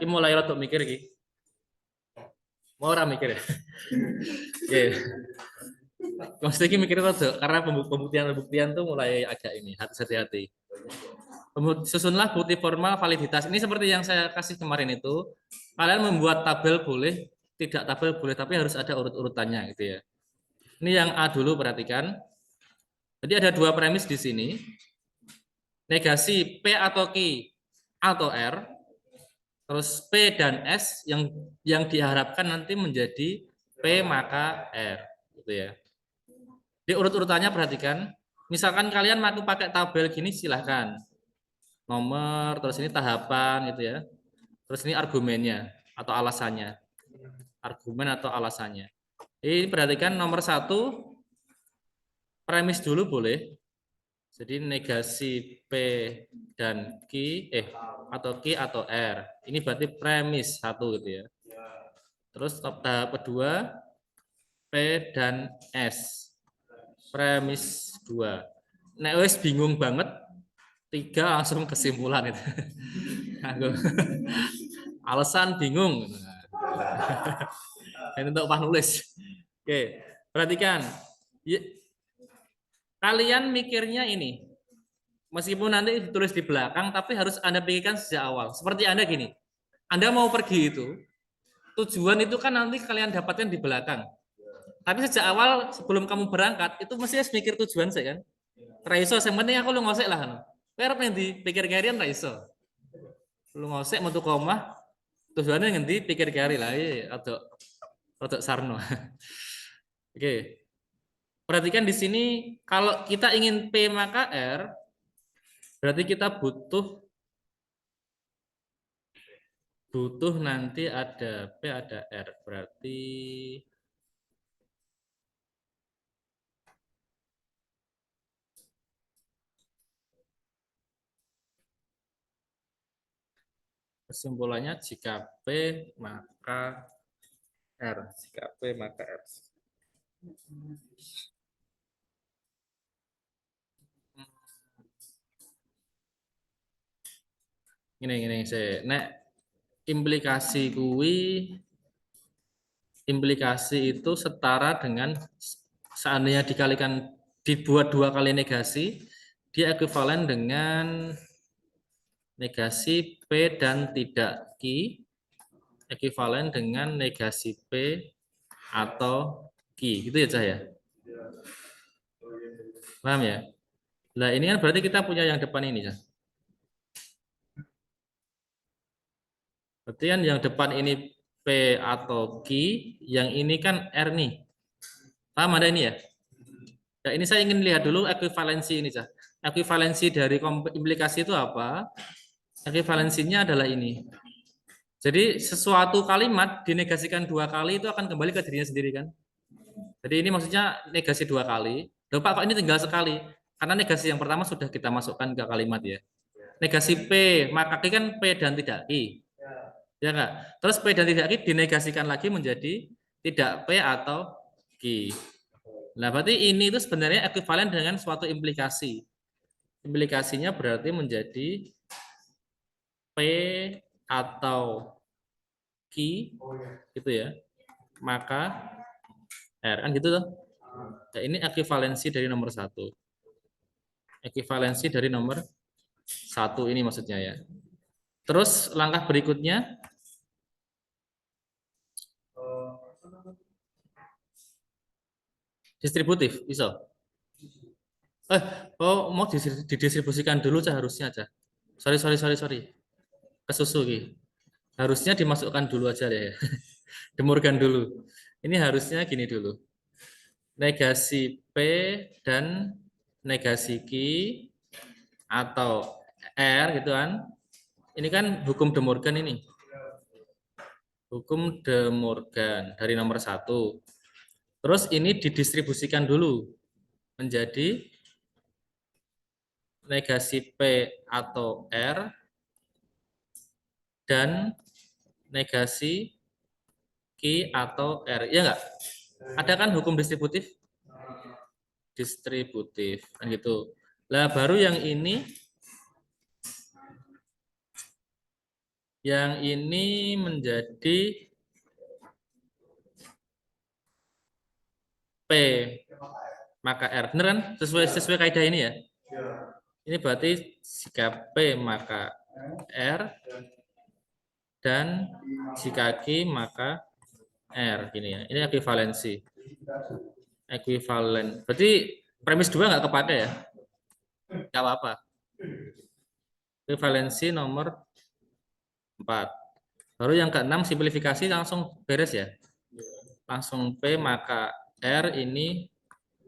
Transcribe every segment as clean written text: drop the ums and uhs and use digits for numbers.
Ini mulai rada mikir iki. Mau ora mikir ya? Oke. Maksudnya ini mikir rada karena pembuktian tuh mulai agak ini, hati-hati. Susunlah bukti formal validitas. Ini seperti yang saya kasih kemarin itu. Kalian membuat tabel boleh, tidak tabel boleh, tapi harus ada urut-urutannya gitu ya. Ini yang A dulu, perhatikan. Jadi ada dua premis di sini. Negasi P atau Q atau R, terus P dan S yang diharapkan nanti menjadi P maka R, gitu ya. Di urut-urutannya perhatikan. Misalkan kalian mau pakai tabel gini silahkan. Nomor, terus ini tahapan gitu ya. Terus ini argumennya atau alasannya. Argumen atau alasannya. Ini perhatikan nomor 1 premis dulu boleh. Jadi negasi P dan Q atau Q atau R. Ini berarti premis 1 gitu ya. Terus tahap kedua P dan S. Premis 2. Nek wis bingung banget 3 langsung kesimpulan itu. Alasan bingung. Ini untuk penulis. Oke, perhatikan. Kalian mikirnya ini. Meskipun nanti ditulis di belakang, tapi harus Anda pikirkan sejak awal. Seperti Anda gini. Anda mau pergi itu, tujuan itu kan nanti kalian dapatkan di belakang. Tapi sejak awal sebelum kamu berangkat, itu mesti harus mikir tujuan saya kan. Raiso, yang penting aku lu ngosek lah. Karena yang dipikir kalian Raiso. Lu ngosek metu koma, tujuannya ngendi pikir kari lah atau sarno. Oke. Perhatikan di sini kalau kita ingin P maka R berarti kita butuh nanti ada P ada R berarti kesimpulannya jika P maka R, jika P maka R. Gini saya nek implikasi itu setara dengan seandainya dikalikan dibuat 2 kali negasi dia ekuivalen dengan negasi P dan tidak Q ekuivalen dengan negasi P atau Q gitu ya Cah ya. Paham ya? Nah ini kan berarti kita punya yang depan ini Cah. Berarti kan yang depan ini P atau Q, yang ini kan R nih. Paham ada ini ya? Nah, ini saya ingin lihat dulu ekuivalensi ini, Cah. Ekuivalensi dari implikasi itu apa? Ekuivalensinya adalah ini. Jadi sesuatu kalimat dinegasikan 2 kali itu akan kembali ke dirinya sendiri kan? Jadi ini maksudnya negasi 2 kali. Loh Pak, kok ini tinggal sekali? Karena negasi yang pertama sudah kita masukkan ke kalimat ya. Negasi P, maka Q kan P dan tidak Q. Ya enggak? Terus P dan tidak Q dinegasikan lagi menjadi tidak P atau Q. Nah, berarti ini itu sebenarnya ekuivalen dengan suatu implikasi. Implikasinya berarti menjadi P atau Q gitu ya. Maka R kan gitu tuh. Nah, ini ekuivalensi dari nomor 1. Ekuivalensi dari nomor 1 ini maksudnya ya. Terus langkah berikutnya distributif, bisa. Mau didistribusikan dulu seharusnya aja. Sorry. Kesusu Ki. Harusnya dimasukkan dulu aja deh. Demurkan dulu. Ini harusnya gini dulu. Negasi P dan negasi Q atau R gitu kan. Ini kan hukum De Morgan ini. Hukum De Morgan dari nomor 1. Terus ini didistribusikan dulu menjadi negasi P atau R dan negasi Q atau R. Ya enggak? Ada kan hukum distributif? Distributif kan gitu. Lah baru yang ini Yang ini menjadi P maka R. Bener kan? Sesuai kaidah ini ya. Ini berarti jika P maka R dan jika Q maka R gini ya. Ini ekuivalensi. Ekuivalen. Berarti premis 2 nggak kepake ya? Nggak apa-apa. Ekuivalensi nomor 4. Baru yang ke-6 simplifikasi langsung beres ya. Langsung P maka R ini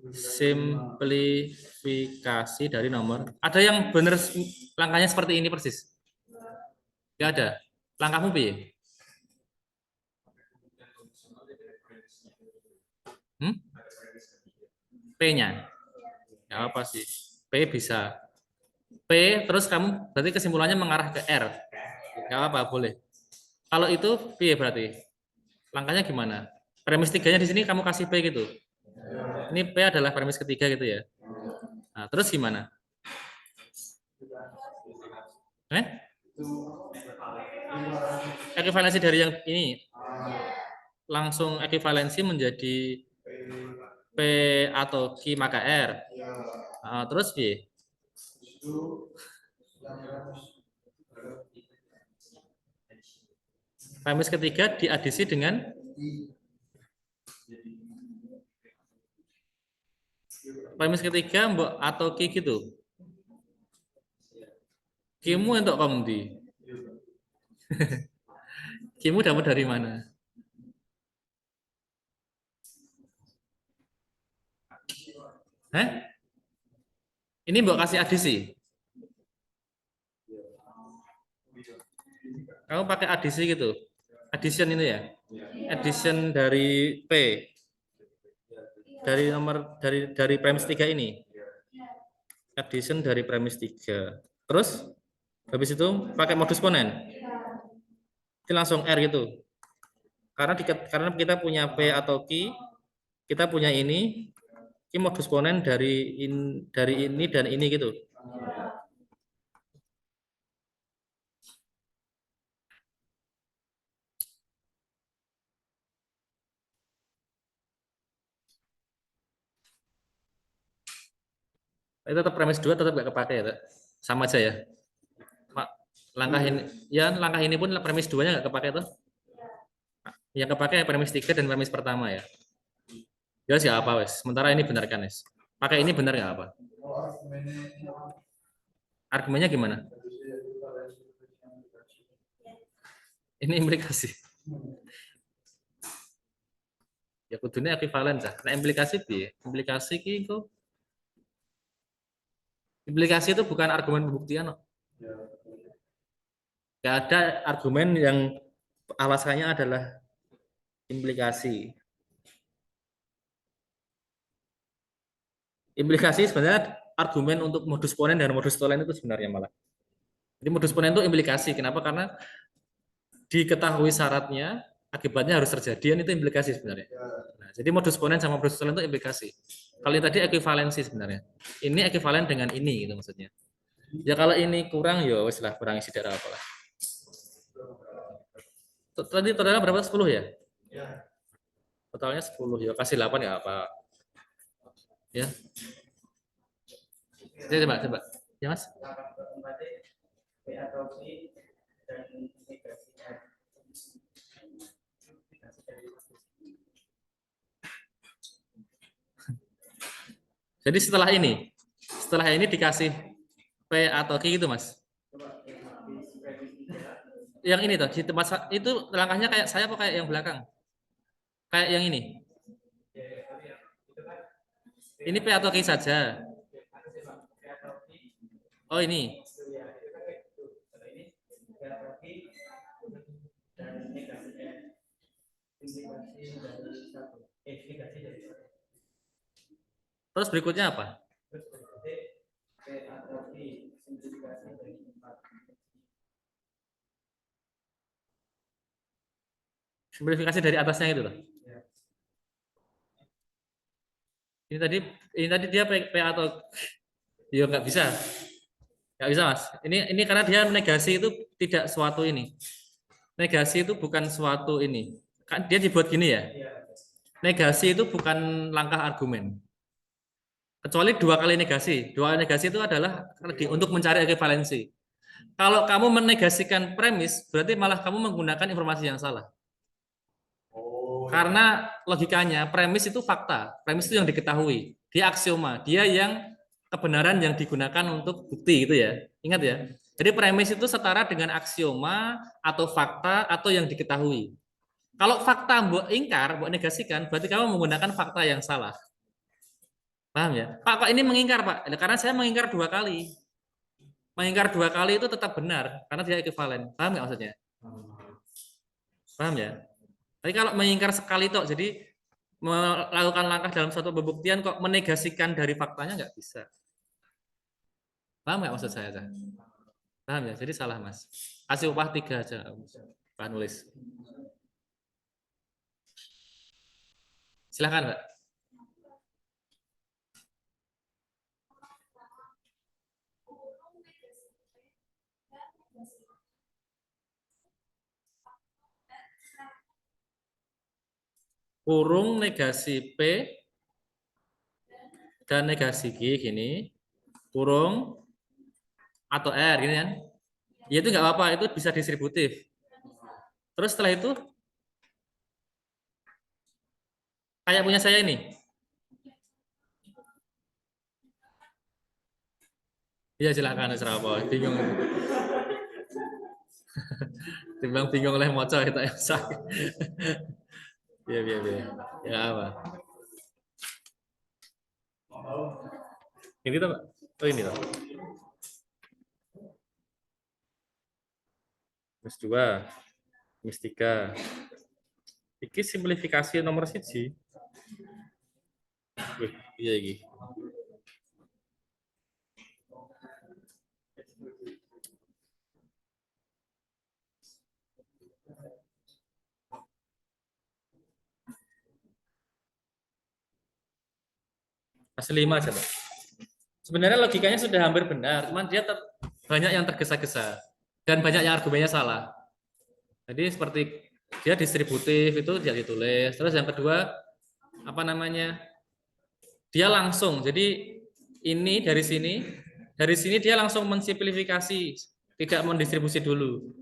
simplifikasi dari nomor. Ada yang benar langkahnya seperti ini persis? Nggak ada. Langkahmu P? P-nya. Ya apa sih? P bisa. P terus kamu berarti kesimpulannya mengarah ke R. Nggak apa, boleh. Kalau itu P berarti. Langkahnya gimana? Premis tiganya di sini kamu kasih P gitu. Ini P adalah premis ketiga gitu ya. Nah, terus gimana? Eh? Ekuivalensi dari yang ini langsung ekuivalensi menjadi P atau Q maka R. Nah, terus B. Premis ketiga diadisi dengan premis ketiga mbok atau Q gitu. Q-mu untuk kondi. Q-mu dapat dari mana? Hah? Ini mbok kasih adisi. Kamu pakai adisi gitu. Addition ini ya. Addition dari P. Dari nomor dari premis 3 ini. Addition dari premis 3. Terus habis itu pakai modus ponen. Ini langsung R gitu. Karena kita punya P atau Q, kita punya ini modus ponen dari ini dan ini gitu. Itu tetap premis 2 tetap nggak kepake ya, sama aja ya. Langkah ini pun premis 2-nya nggak kepake tuh. Yang kepake premis 3 dan premis pertama ya. Jelas ya apa wes. Sementara ini benar kan wes. Pakai ini benar nggak apa? Argumennya gimana? Ini implikasi. Ya kudunya ekuivalen sah. Nah implikasi piye? Implikasi ki implikasi itu bukan argumen pembuktian. Gak ada argumen yang alasannya adalah implikasi. Implikasi sebenarnya argumen untuk modus ponen dan modus tolen itu sebenarnya malah. Jadi modus ponen itu implikasi. Kenapa? Karena diketahui syaratnya, akibatnya harus terjadi, itu implikasi sebenarnya. Nah, jadi modus ponen sama modus tolen itu implikasi. Kalau yang tadi ekuivalensi sebenarnya. Ini ekuivalen dengan ini gitu maksudnya. Ya kalau ini kurang ya wes lah, kurang isi darah apalah. Tadi totalnya berapa? 10 ya? Totalnya 10 ya, kasih 8 ya apa. Ya. Coba. Ya, Mas. Jadi setelah ini dikasih P atau Q gitu, Mas. Yang ini tuh, di tempat itu langkahnya kayak saya apa kayak yang belakang? Kayak yang ini. Ini P atau Q saja. Oh, ini. Terus berikutnya apa? Simplifikasi dari atasnya itu loh. Ini tadi dia P atau ya nggak bisa. Nggak bisa, Mas. Ini karena dia negasi itu tidak suatu ini. Negasi itu bukan suatu ini. Kan dia dibuat gini ya. Negasi itu bukan langkah argumen. Kecuali dua kali negasi. Dua kali negasi itu adalah untuk mencari ekivalensi. Kalau kamu menegasikan premis, berarti malah kamu menggunakan informasi yang salah. Karena logikanya premis itu fakta, premis itu yang diketahui, dia aksioma, dia yang kebenaran yang digunakan untuk bukti itu ya. Ingat ya. Jadi premis itu setara dengan aksioma atau fakta atau yang diketahui. Kalau fakta mbok ingkar, mbok negasikan, berarti kamu menggunakan fakta yang salah. Paham ya? Pak, kok ini mengingkar, Pak? Karena saya mengingkar dua kali. Mengingkar dua kali itu tetap benar, karena dia ekuivalen. Paham nggak maksudnya? Paham ya? Tapi kalau mengingkar sekali toh, jadi melakukan langkah dalam suatu pembuktian kok menegasikan dari faktanya nggak bisa. Paham nggak maksud saya? Paham ya? Jadi salah mas. Kasih upah 3 aja, Pak nulis. Silahkan Pak. Kurung negasi P dan negasi G gini. Kurung atau R gini kan. Ya itu nggak apa-apa, itu bisa distributif. Terus setelah itu kayak punya saya ini. Iya silakan apa bingung. Timbang bingung oleh moco kita yang sakit. Iya iya iya. Ya apa? Ini tuh, oh ini tuh. Mis 2, mis 3. Iki simplifikasi nomor siji. Wih, iya iki. Masih 5 aja, Pak. Sebenarnya logikanya sudah hampir benar, cuman dia banyak yang tergesa-gesa dan banyak yang argumennya salah. Jadi seperti dia distributif itu dia ditulis. Terus yang kedua apa namanya? Dia langsung. Jadi ini dari sini dia langsung mensimplifikasi, tidak mendistribusi dulu.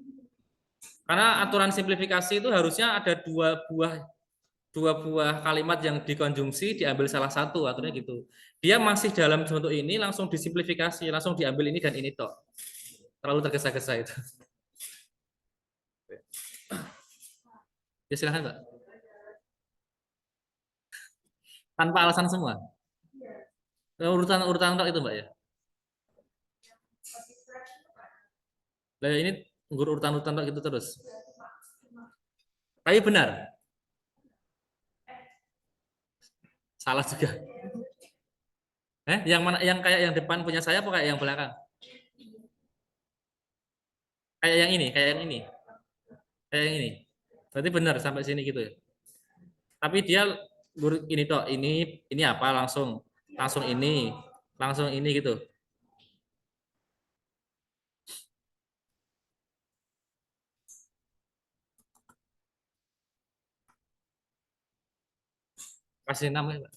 Karena aturan simplifikasi itu harusnya ada dua buah kalimat yang dikonjungsi diambil salah satu aturnya gitu. Dia masih dalam bentuk ini langsung disimplifikasi, langsung diambil ini dan ini toh. Terlalu tergesa-gesa itu. Ya silahkan Pak. Tanpa alasan semua. Urutan-urutan tok itu Mbak ya. Nah, ini urutan-urutan tok itu terus. Tapi benar. Salah juga. Yang mana yang kayak yang depan punya saya apa kayak yang belakang? Kayak yang ini, kayak yang ini. Kayak yang ini. Berarti benar sampai sini gitu ya. Tapi dia ini toh, ini apa langsung langsung ini gitu. Kasih nama ya, Pak.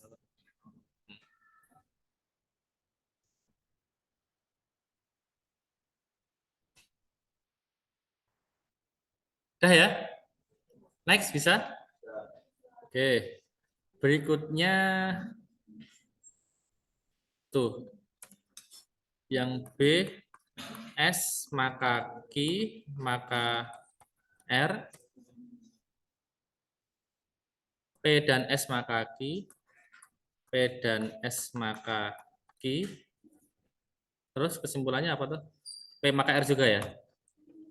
Udah ya? Next bisa? Oke. Berikutnya tuh yang B S maka Q maka R P dan S maka Q P dan S maka Q. Terus kesimpulannya apa tuh? P maka R juga ya?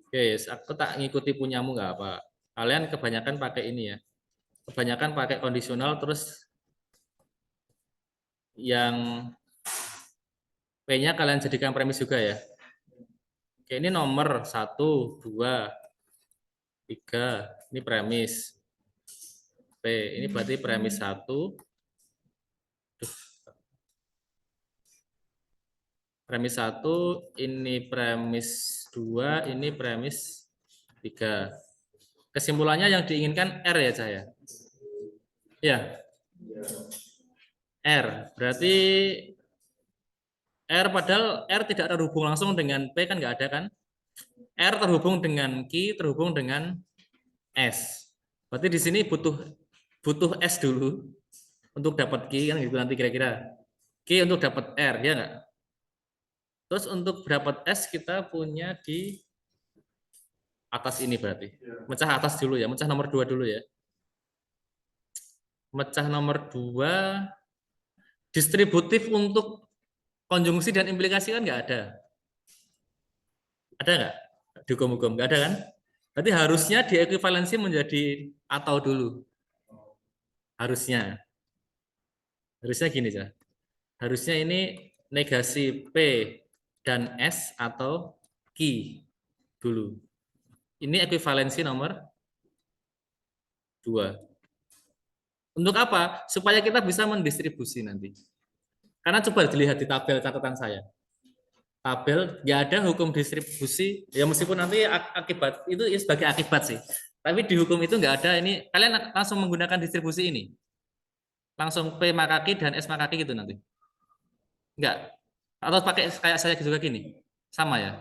Oke, aku tak ngikuti punyamu nggak apa. Kalian kebanyakan pakai ini ya. Kebanyakan pakai kondisional terus yang P-nya kalian jadikan premis juga ya. Oke, ini nomor 1, 2, 3. Ini premis. P, ini berarti premis 1. Premis 1, ini premis 2, ini premis 3. Kesimpulannya yang diinginkan R ya saya. Ya, R. Berarti R padahal R tidak terhubung langsung dengan P kan nggak ada kan? R terhubung dengan Q, terhubung dengan S. Berarti di sini butuh butuh S dulu untuk dapat Q kan gitu nanti kira-kira. Q untuk dapat R ya nggak? Terus untuk dapat S kita punya di atas ini berarti. Mecah atas dulu ya, mecah nomor 2 dulu ya. Mecah nomor 2 distributif untuk konjungsi dan implikasi kan nggak ada. Ada nggak? Di hukum-hukum nggak ada kan? Berarti harusnya diekuivalensi menjadi atau dulu. Harusnya. Harusnya gini ya. Harusnya ini negasi P dan S atau Q dulu. Ini ekuivalensi nomor 2. Untuk apa? Supaya kita bisa mendistribusi nanti. Karena coba dilihat di tabel catatan saya. Tabel nggak ada hukum distribusi, ya meskipun nanti akibat itu ya sebagai akibat sih. Tapi di hukum itu nggak ada ini. Kalian langsung menggunakan distribusi ini. Langsung P maka Q dan S maka Q gitu nanti. Enggak. Atau pakai kayak saya juga gini. Sama ya.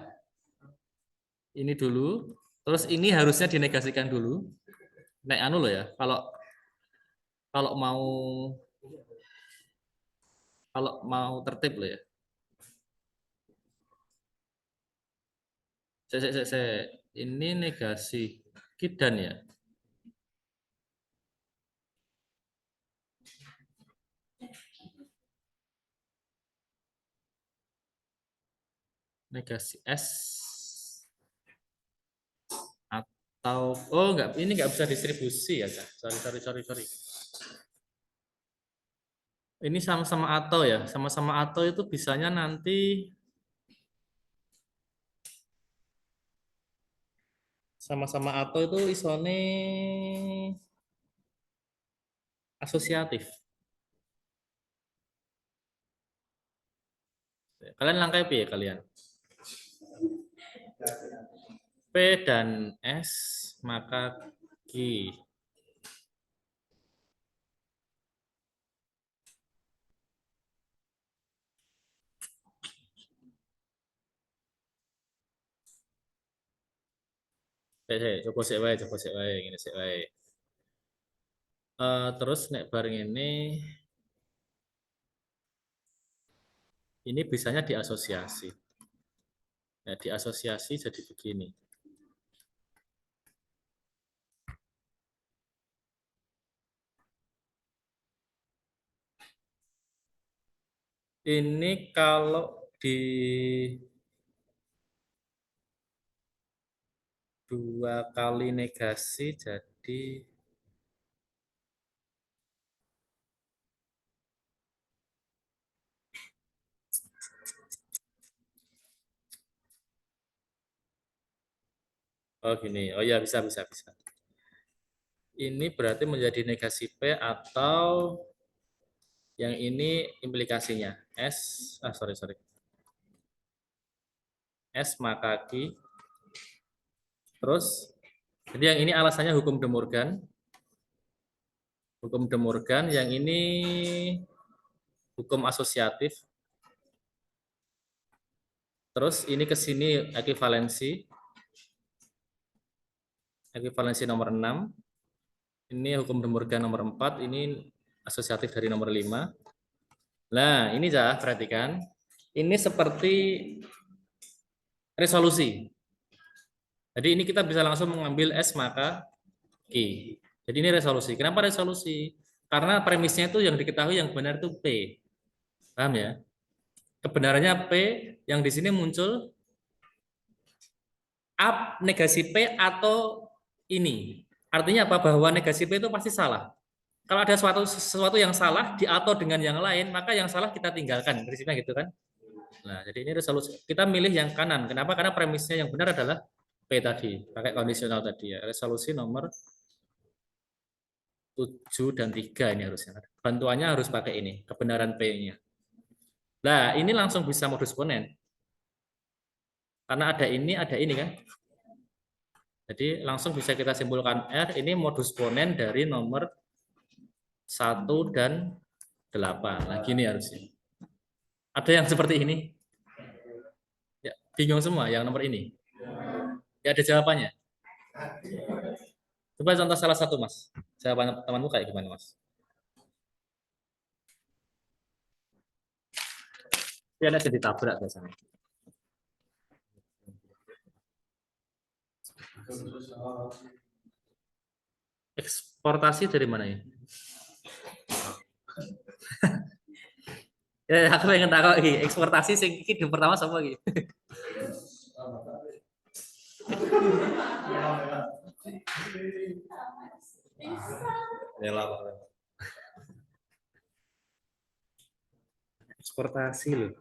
Ini dulu, terus ini harusnya dinegasikan dulu. Naik anu loh ya. Kalau kalau mau tertib loh ya. Ini negasi kidan ya. Negasi S atau oh enggak, ini enggak bisa distribusi ya, Kak. Sorry. Ini sama-sama atau ya, sama-sama atau itu bisanya nanti sama-sama atau itu isone asosiatif. Kalian langkai ya kalian? P dan S maka Q. Coba sik wae, ngene sik wae. Terus nek bareng ini bisanya diasosiasi. Nah, diasosiasi jadi begini. Ini kalau di 2 kali negasi jadi oh gini. Oh ya bisa. Ini berarti menjadi negasi P atau yang ini implikasinya sorry. S maka Q. Terus jadi yang ini alasannya hukum De Morgan. Hukum De Morgan yang ini hukum asosiatif. Terus ini ke sini ekuivalensi. Ekuivalensi nomor 6. Ini hukum De Morgan nomor 4, ini asosiatif dari nomor 5. Nah, ini ya, perhatikan. Ini seperti resolusi. Jadi ini kita bisa langsung mengambil S maka Q. Jadi ini resolusi. Kenapa resolusi? Karena premisnya itu yang diketahui yang benar itu P. Paham ya? Kebenarannya P yang di sini muncul up negasi P atau ini. Artinya apa? Bahwa negasi P itu pasti salah. Kalau ada sesuatu yang salah diatur dengan yang lain, maka yang salah kita tinggalkan. Prinsipnya gitu kan? Nah, jadi ini resolusi. Kita milih yang kanan. Kenapa? Karena premisnya yang benar adalah P tadi, pakai kondisional tadi ya. Resolusi nomor 7 dan 3 ini harusnya. Bantuannya harus pakai ini, kebenaran P-nya. Nah, ini langsung bisa modus ponen. Karena ada ini kan. Jadi langsung bisa kita simpulkan R ini modus ponen dari nomor 1 dan 8. Nah, gini harusnya. Ada yang seperti ini? Ya, bingung semua yang nomor ini. Ya ada jawabannya. Coba contoh salah satu, Mas. Jawaban temanmu kayak gimana, Mas? Dia ada ditabrak biasanya. Eksportasi dari mana ya? Ya, aku pengen tahu lagi. Eksportasi sing iki di pertama sama lagi. Eksportasi loh.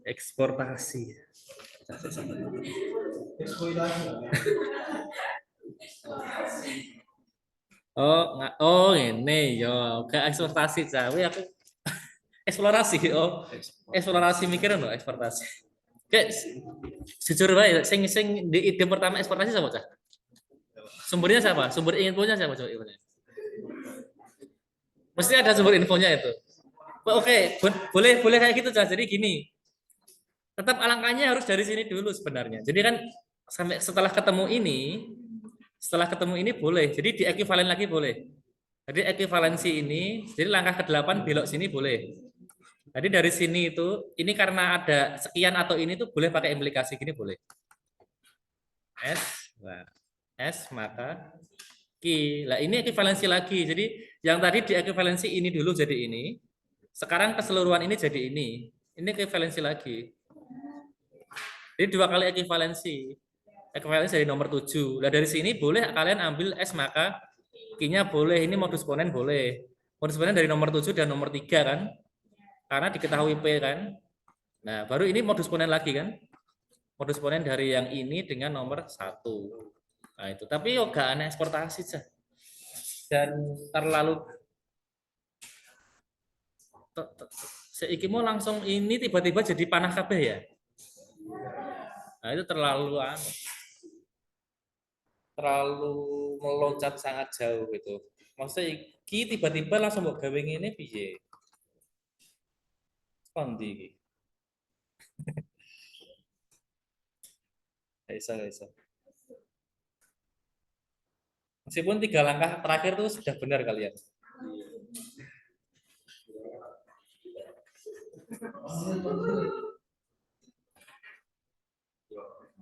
Eksportasi. Oh ini yo, gak eksportasi cawe aku eksplorasi. Oh, eksplorasi mikirin loh eksportasi. Kayak jujur bae sing di ide pertama eksportasi sama cah? Sumbernya siapa? Sumber infonya siapa coba? Mesti ada sumber infonya itu. Oke, boleh boleh kayak gitu cah. Jadi gini, tetap alangkahnya harus dari sini dulu sebenarnya. Jadi kan sampai setelah ketemu ini boleh. Jadi diekivalen lagi boleh. Jadi ekivalensi ini, jadi langkah ke-8 belok sini boleh. Jadi dari sini itu, ini karena ada sekian atau ini tuh boleh pakai implikasi gini boleh. S, nah, S maka Q. Nah ini ekivalensi lagi. Jadi yang tadi diekivalensi ini dulu jadi ini. Sekarang keseluruhan ini jadi ini. Ini ekivalensi lagi. Jadi 2 kali ekivalensi. Ekivalensi dari nomor 7. Nah dari sini boleh kalian ambil S maka Q-nya boleh. Ini modus ponen boleh. Modus ponen dari nomor 7 dan nomor 3 kan. Karena diketahui P kan. Nah baru ini modus ponen lagi kan. Modus ponen dari yang ini dengan nomor 1. Nah itu. Tapi yo gak aneh eksportasi sih. Dan terlalu seiki mau langsung ini tiba-tiba jadi panah kabeh ya. Nah itu terlalu meloncat sangat jauh gitu. Maksudnya iki tiba-tiba langsung mau gawe ngene piye? Kondi iki. Gak bisa, gak bisa. Meskipun 3 langkah terakhir itu sudah benar kalian.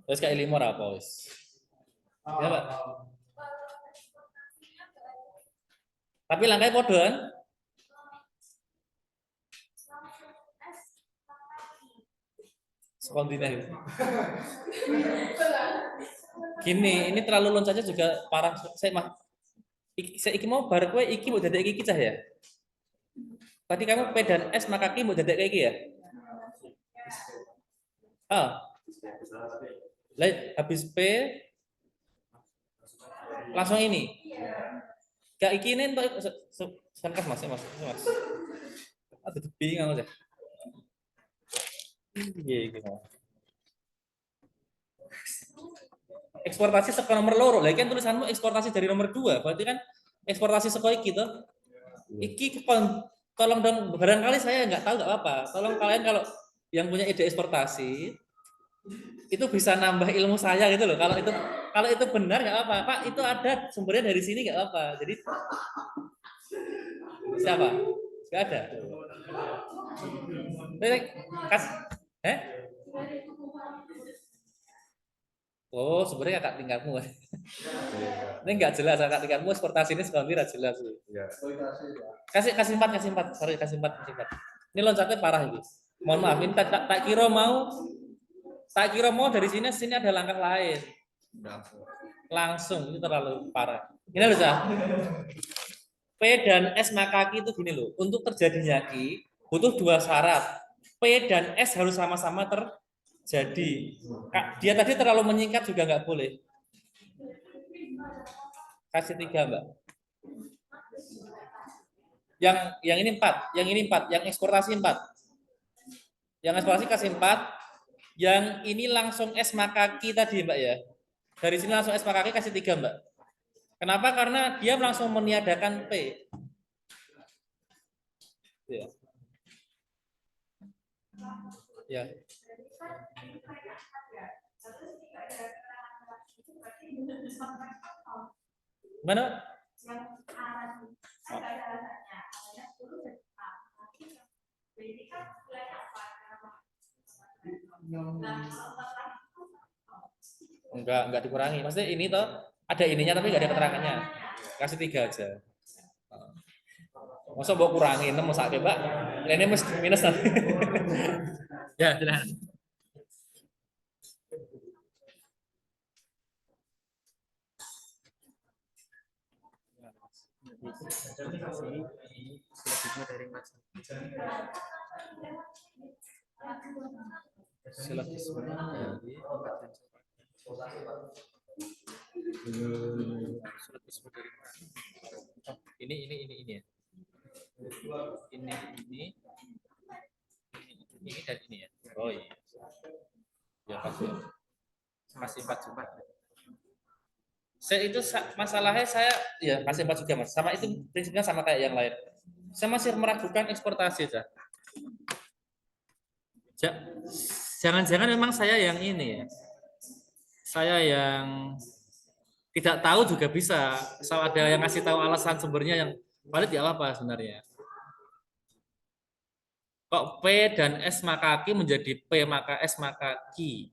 Terus kayak limor apa wis? Ya, Pak. Tapi langkahnya podo kan? Sekondina itu. Gini, ini terlalu loncatnya juga parah. Saya mau bar kue iki mau dadek iki cah ya. Tadi kamu P dan S maka Ki mau dadek kayak iki ya. Ah, habis P langsung ini. Gak iki ini untuk sangkas mas, mas. Aduh bingung aja. Iya, eksportasi saka nomor loro. Lagi kan tulisanmu eksportasi dari nomor 2. Berarti kan eksportasi saka iki toh. Iki tolong dong, barangkali saya nggak tahu nggak apa-apa. Tolong kalian kalau yang punya ide eksportasi itu bisa nambah ilmu saya gitu loh. Kalau itu benar nggak apa, Pak. Itu ada sumbernya dari sini nggak apa. Jadi siapa? Nggak ada. Kas, eh? Oh, sebenarnya kakak tingkatmu. Ini nggak jelas kakak tingkatmu eksportasi ini sekarang tidak jelas. Kasih 4, kasih 4. Sorry, kasih 4, kasih 4. Ini loncatnya parah ini. Mohon maaf, ini tak kira mau dari sini ada langkah lain. Langsung itu terlalu parah. Ini loh, P dan S maka Q itu gini loh. Untuk terjadinya Q butuh 2 syarat. P dan S harus sama-sama terjadi. Dia tadi terlalu menyingkat juga nggak boleh. Kasih 3, Mbak. Yang ini 4, yang eksportasi 4. Yang eksportasi kasih 4, Yang ini langsung S maka Q tadi, Mbak ya. Dari sini langsung S maka Q kasih 3, Mbak. Kenapa? Karena dia langsung meniadakan P. Ya. Ya. Mana? Enggak dikurangi. Maksudnya ini toh ada ininya tapi enggak ada keterangannya. Kasih 3 aja. Masa mau kurangi 6 mau sakit, Mbak? Ini mesti minus nanti. Ya, sudah. Ini ya. Ini dan ini ya. Oh iya. Ya kasih 4 juga. Saya itu masalahnya saya ya kasih 4 juga, Mas. Sama itu prinsipnya sama kayak yang lain. Saya masih meragukan eksportasi, Cah. Jangan-jangan memang saya yang ini ya. Saya yang tidak tahu juga bisa. Asal ada yang ngasih tahu alasan sumbernya yang valid ya apa sebenarnya. Kok P dan S maka Q menjadi P maka S maka Q?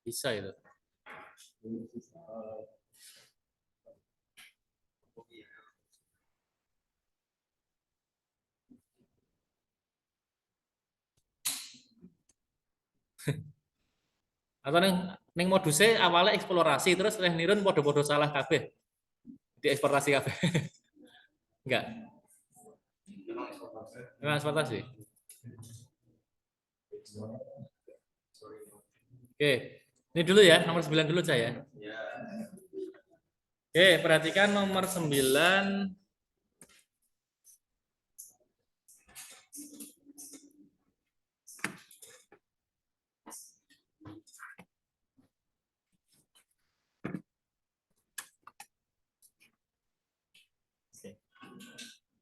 Bisa itu. Atau neng modusnya awalnya eksplorasi terus nirun podo-podo salah kabeh. Di eksportasi kabeh. Enggak. Memang eksportasi. Oke. Ini dulu ya, nomor 9 dulu saya. Oke, perhatikan nomor 9.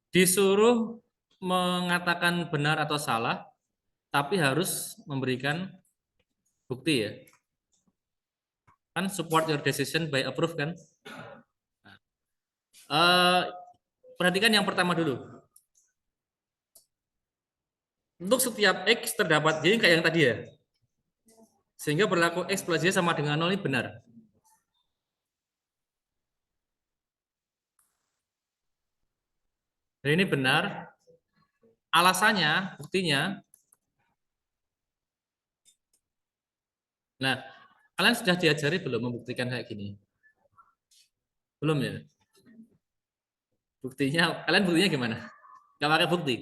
Disuruh mengatakan benar atau salah, tapi harus memberikan bukti ya. Kan support your decision by approve kan. Perhatikan yang pertama dulu. Untuk setiap X terdapat Y kayak yang tadi ya. Sehingga berlaku X plus Y sama dengan 0 ini benar. Dan ini benar. Alasannya, buktinya. Nah, kalian sudah diajari belum membuktikan kayak gini? Belum ya? Buktinya, kalian buktinya gimana? Gak pakai bukti?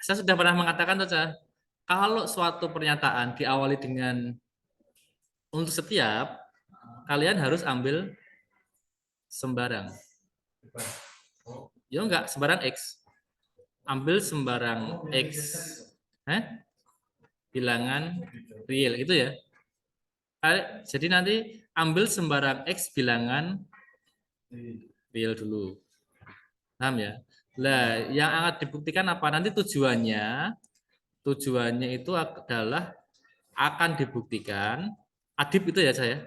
Saya sudah pernah mengatakan tuh, kalau suatu pernyataan diawali dengan untuk setiap, kalian harus ambil sembarang. Ya enggak, sembarang X. Ambil sembarang X. Bilangan real, gitu ya. Jadi nanti ambil sembarang X bilangan real dulu. Paham ya? Nah, yang akan dibuktikan apa? Nanti tujuannya itu adalah akan dibuktikan adib itu ya saya.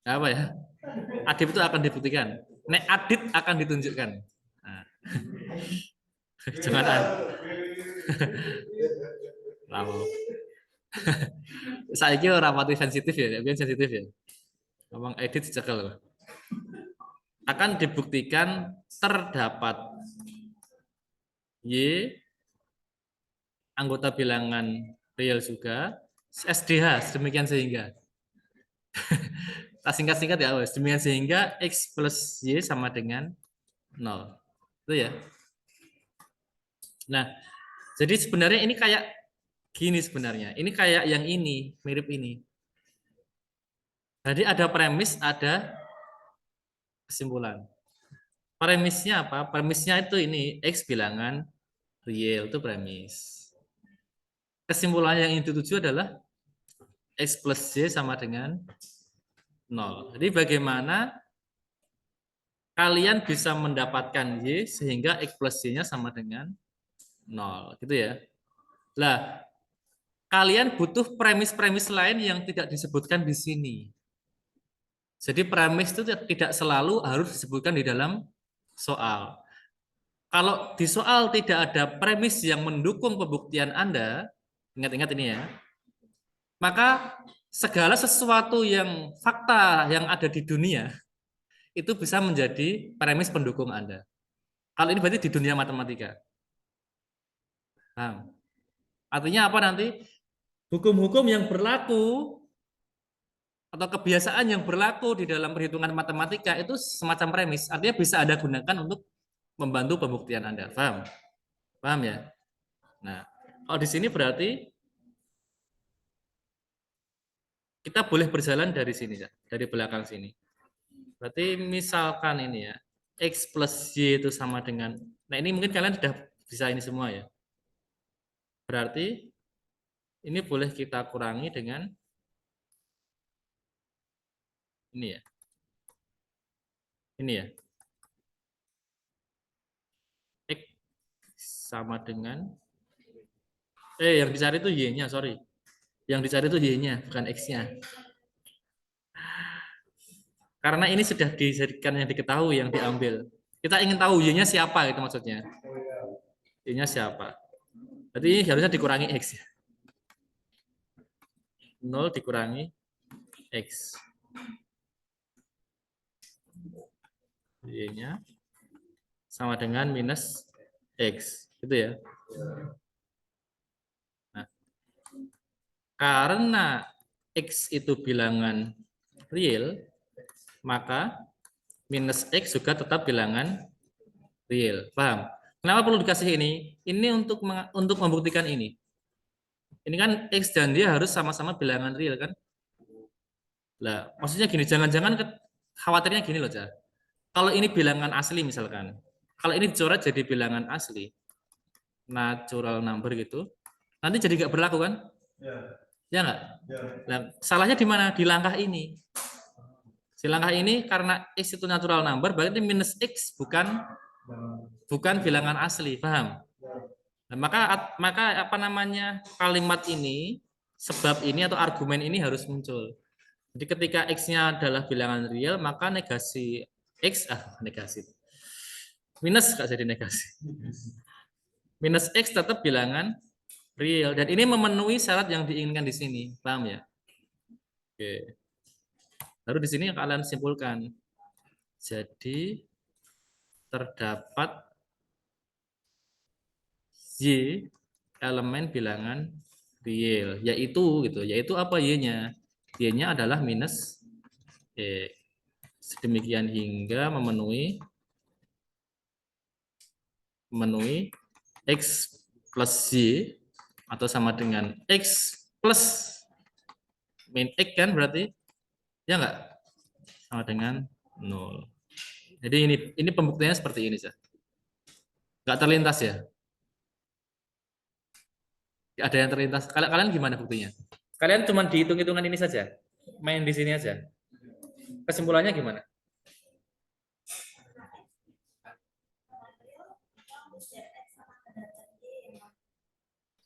Apa ya? Adib itu akan dibuktikan. Nek adib akan ditunjukkan. Nah. Jangan lalu. Saya kira rapati sensitif ya, biar sensitif ya. Ngomong edit cekel. Akan dibuktikan terdapat Y anggota bilangan real juga SDH demikian sehingga singkat-singkat ya demikian sehingga X plus Y sama dengan 0 itu ya. Nah, jadi sebenarnya ini kayak gini sebenarnya, ini kayak yang ini mirip ini. Jadi ada premis, ada kesimpulan. Premisnya apa? Premisnya itu ini X bilangan real, itu premis. Kesimpulan yang ingin dituju adalah X plus Y sama dengan 0. Jadi bagaimana kalian bisa mendapatkan Y sehingga X plus Y-nya sama dengan 0. Gitu ya. Lah, kalian butuh premis-premis lain yang tidak disebutkan di sini. Jadi premis itu tidak selalu harus disebutkan di dalam soal. Kalau di soal tidak ada premis yang mendukung pembuktian Anda, ingat-ingat ini ya, maka segala sesuatu yang fakta yang ada di dunia itu bisa menjadi premis pendukung Anda. Kalau ini berarti di dunia matematika. Paham? Artinya apa nanti? Hukum-hukum yang berlaku atau kebiasaan yang berlaku di dalam perhitungan matematika itu semacam premis. Artinya bisa Anda gunakan untuk membantu pembuktian Anda. Paham? Paham ya? Nah, kalau di sini berarti kita boleh berjalan dari sini ya, dari belakang sini. Berarti misalkan ini ya, X plus Y itu sama dengan, nah ini mungkin kalian sudah bisa ini semua ya. Berarti ini boleh kita kurangi dengan ini ya. Ini ya. X sama dengan yang dicari itu Y-nya, sorry. Yang dicari itu Y-nya, bukan X-nya. Karena ini sudah dijadikan yang diketahui, yang diambil. Kita ingin tahu Y-nya siapa itu maksudnya. Y-nya siapa. Jadi ini harusnya dikurangi X ya. 0 dikurangi X. Y-nya sama dengan minus X. Gitu ya. Nah, karena X itu bilangan real, maka minus X juga tetap bilangan real. Paham? Kenapa perlu dikasih ini? Ini untuk membuktikan ini. Ini kan X dan Y harus sama-sama bilangan real kan? Lah, maksudnya gini, jangan-jangan khawatirnya gini loh, Cah. Kalau ini bilangan asli misalkan. Kalau ini dicoret jadi bilangan asli, natural number gitu, nanti jadi nggak berlaku kan? Ya nggak? Nah, salahnya di mana? Di langkah ini. Di langkah ini karena X itu natural number, berarti minus X bukan bilangan asli, paham? Nah, maka apa namanya kalimat ini, sebab ini atau argumen ini harus muncul. Jadi ketika X-nya adalah bilangan real, maka negasi X, negasi. Minus nggak jadi negasi. Minus X tetap bilangan real. Dan ini memenuhi syarat yang diinginkan di sini. Paham ya? Oke. Lalu di sini kalian simpulkan. Jadi terdapat Y elemen bilangan real, yaitu apa Y-nya? Y-nya adalah minus sedemikian hingga memenuhi X plus Y atau sama dengan X plus min X kan berarti ya enggak sama dengan 0. Jadi ini pembuktiannya seperti ini, nggak terlintas ya. Ada yang terlintas. Kalian gimana buktinya? Kalian cuma dihitung-hitungan ini saja, main di sini aja. Kesimpulannya gimana?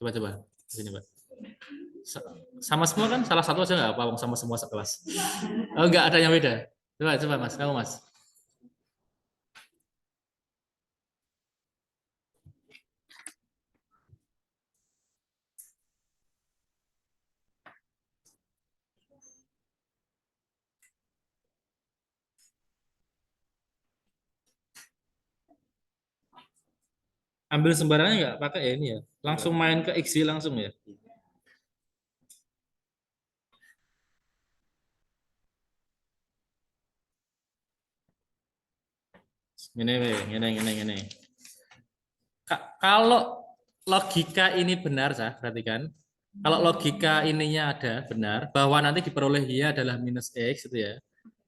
Coba sini, Pak. Sama semua kan? Salah satu aja nggak apa-apa, sama semua sekelas. Oh, nggak ada yang beda. Coba Mas, kamu Mas. Ambil sembarangan nggak pakai ya ini ya. Langsung main ke XY langsung ya. Ini. Kalau logika ini benar, perhatikan. Kalau logika ininya ada benar, bahwa nanti diperoleh Y adalah minus X, gitu ya.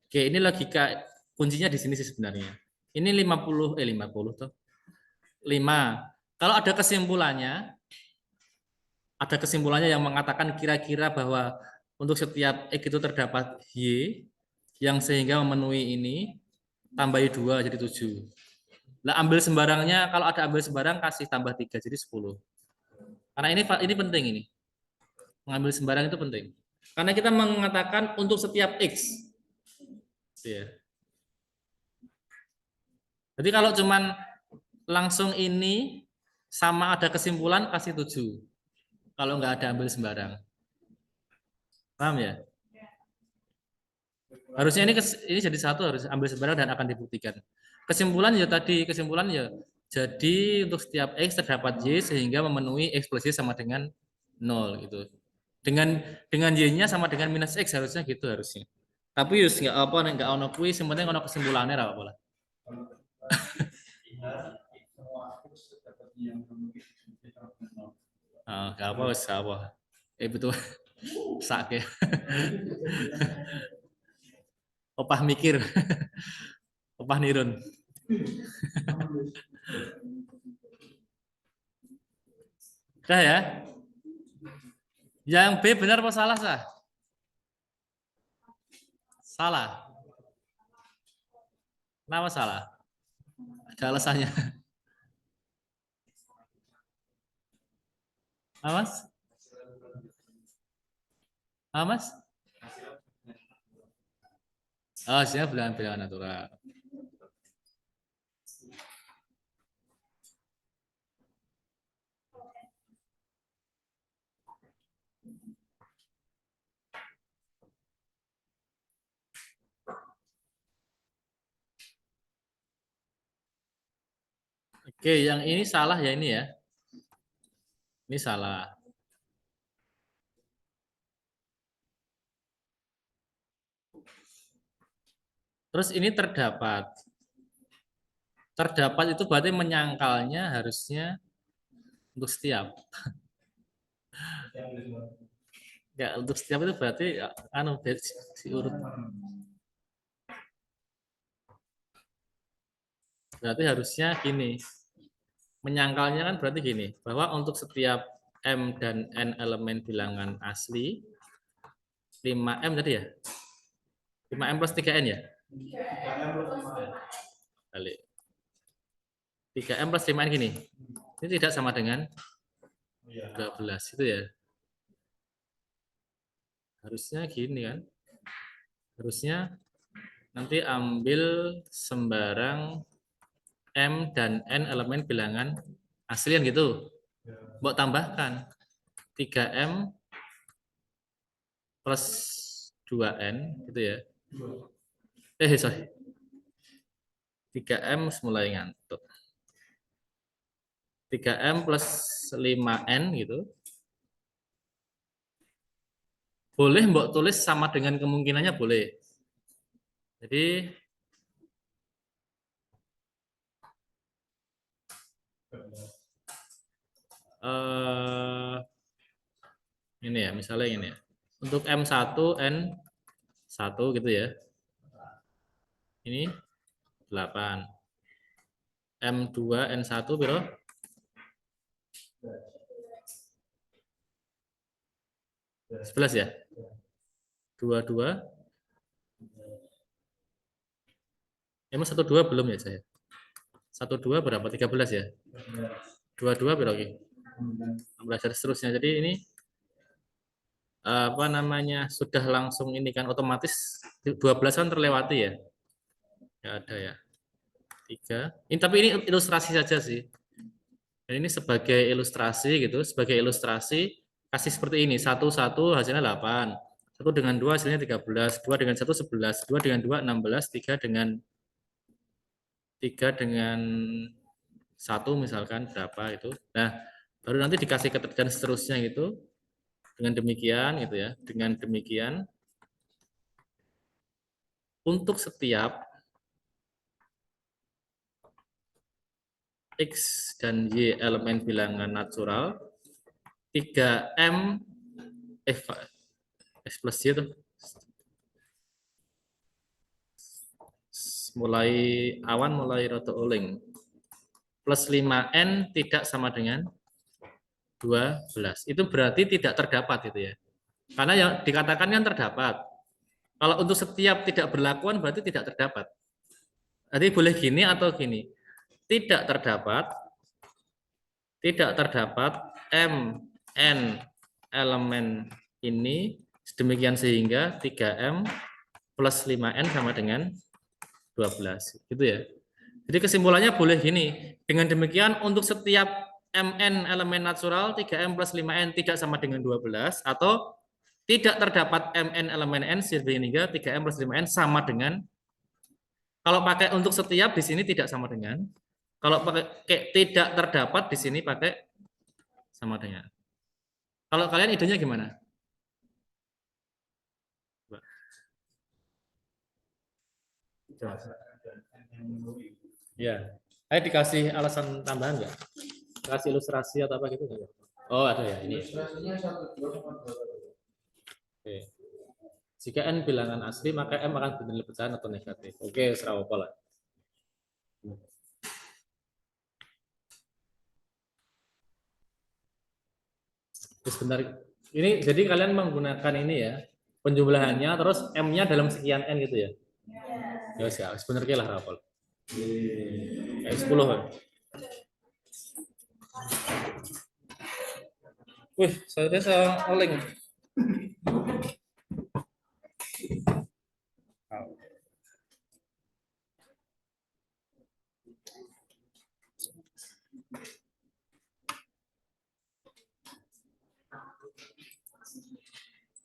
Oke, ini logika kuncinya di sini sih sebenarnya. Ini 50 tuh. 5. Kalau ada kesimpulannya yang mengatakan kira-kira bahwa untuk setiap X itu terdapat Y yang sehingga memenuhi ini, tambahi 2 jadi 7. Nah, ambil sembarangnya, kalau ada ambil sembarang kasih tambah 3 jadi 10. Karena ini penting ini. Mengambil sembarang itu penting. Karena kita mengatakan untuk setiap X. Ya. Jadi kalau cuman langsung ini sama ada kesimpulan kasih 7. Kalau nggak ada ambil sembarang. Paham ya? Harusnya ini jadi satu, harus ambil sembarang dan akan dibuktikan. Kesimpulan ya jadi untuk setiap X terdapat Y sehingga memenuhi X plus Y sama dengan 0 gitu. Dengan Y-nya sama dengan minus X harusnya gitu harusnya. Tapi yus nggak apa nggak ono kuis, yang penting ono kesimpulannya apa lah. Nggak apa wis apa. Betul. Sak ya. Opah mikir. Opah nirun. Udah ya. Yang B benar apa salah sah? Salah. Kenapa salah? Ada alasannya. Mas? Mas? Oh, siap bilangan natural. Oke, yang ini salah ya ini ya. Ini salah. Terus ini terdapat. Terdapat itu berarti menyangkalnya harusnya untuk setiap. Ya, untuk setiap itu berarti anu diurut. Berarti harusnya gini. Menyangkalnya kan berarti gini, bahwa untuk setiap M dan N elemen bilangan asli, 5M tadi ya? 5M plus 3N ya? Balik. 3M plus 5N gini. Ini tidak sama dengan 12 itu ya. Harusnya gini kan. Harusnya nanti ambil sembarang M dan N elemen bilangan aslian gitu. Buat tambahkan 3M plus 2N gitu ya. Sorry. 3M mulai ngantuk. 3M plus 5N gitu. Boleh mbok tulis sama dengan kemungkinannya boleh. Jadi ini ya, misalnya ini ya. Untuk M1 N1 gitu ya. Ini 8. M2 N1 biro 11 ya. 22. Emang 12 belum ya saya? 12 berapa? 13 ya? 22 biro lagi. 16 dan seterusnya. Jadi ini apa namanya sudah langsung ini kan otomatis 12 kan terlewati ya. Ya ada ya. 3. Ini tapi ini ilustrasi saja sih. Dan ini sebagai ilustrasi gitu, sebagai ilustrasi kasih seperti ini. 1 hasilnya 8. 1 dengan 2 hasilnya 13, 2 dengan 1 11, 2 dengan 2 16, 3 dengan 1 misalkan berapa itu. Nah, baru nanti dikasih keterangan seterusnya gitu. Dengan demikian gitu ya. Dengan demikian untuk setiap X dan Y elemen bilangan natural 3M X plus Y itu mulai awan mulai rada oling. Plus 5N tidak sama dengan 12. Itu berarti tidak terdapat itu ya. Karena yang dikatakan kan terdapat. Kalau untuk setiap tidak berlakuan berarti tidak terdapat. Jadi boleh gini atau gini. Tidak terdapat MN elemen ini sedemikian sehingga 3M plus 5N sama dengan 12. Gitu ya. Jadi kesimpulannya boleh gini. Dengan demikian untuk setiap MN elemen natural 3M plus 5N tidak sama dengan 12 atau tidak terdapat MN elemen N sehingga 3M plus 5N sama dengan, kalau pakai untuk setiap di sini tidak sama dengan, kalau pakai tidak terdapat di sini pakai sama dengan. Kalau kalian idenya gimana? Ya, saya dikasih alasan tambahan nggak? Kasih ilustrasi atau apa gitu nggak? Oh ada ya ini. Oke. Jika N bilangan asli, maka M akan bernilai pecahan atau negatif. Oke, serah apa lah. Sebentar. Ini jadi kalian menggunakan ini ya, penjumlahannya terus M-nya dalam sekian N gitu ya. Ya, sebenarnya lah rapol. Kayak 10 kan. Wih, saya oleng.